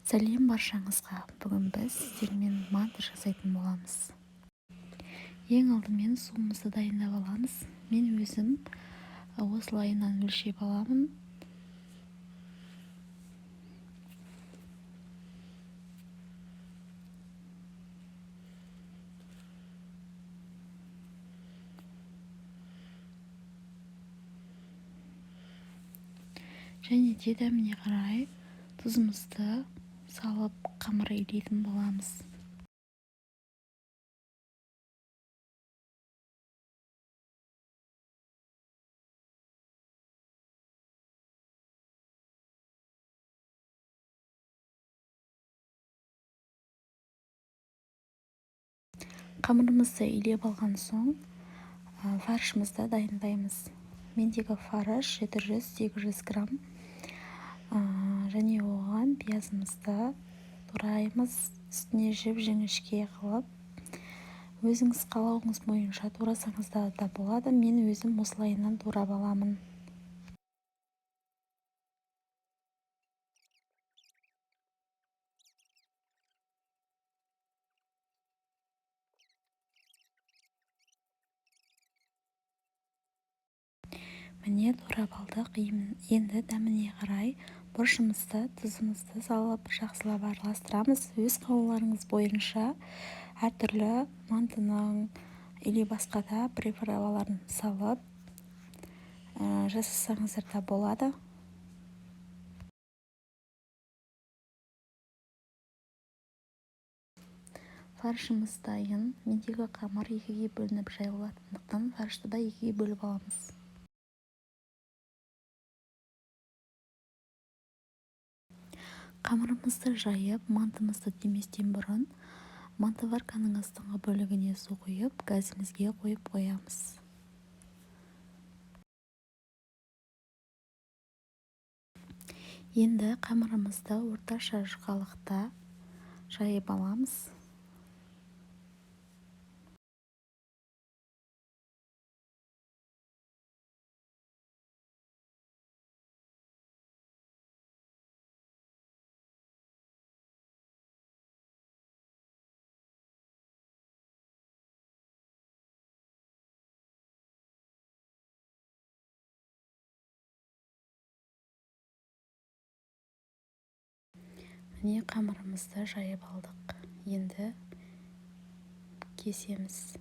Сәлем баршаңызға. Бүгін біз сіздермен манты жасайтын боламыз. Ең алдымен суымызды дайындап аламыз. Мен өзім осылайынан өлшеп аламын. Және де дәміне қарай тұзымызды салып қамыр илейтін боламыз. Қамырымызды илеп алған соң фаршымызды дайындаймыз. Мендегі фарш 700-800 грамм. Және оған пиязымызды тураймыз. Үстіне жіп-жіңішке қылып, өзіңіз қалауыңыз бойынша турасаңыз да болады. Мен өзім осылайынан турап аламын. Міне турап алдық. Енді дәміне қарай бұрышымызды, тұзымызды салып жақсылап араластырамыз. Өз қалауларыңыз бойынша әртүрлі мантының или басқа да приправаларын салып жасасаңыздар да болады. Фаршымыз дайын. Мендегі қамыр екіге бөлініп жайылатындықтан фаршты да екіге бөліп аламыз. Қамырымызды жайып, мантымызды деместен бұрын мантыварканың астыңғы бөлігіне су құйып, газымызге қойып қоямыз. Енді қамырымызды орташа жұқалықта жайып аламыз. Міне қамырымызды жайып алдық. Енді кесеміз.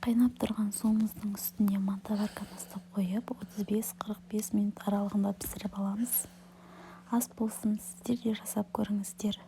Қайнап тұрған суымыздың үстіне мантываркамызды қойып, 35-45 минут аралығында пісіріп аламыз. Ас болсын, сіздер де жасап көріңіздер.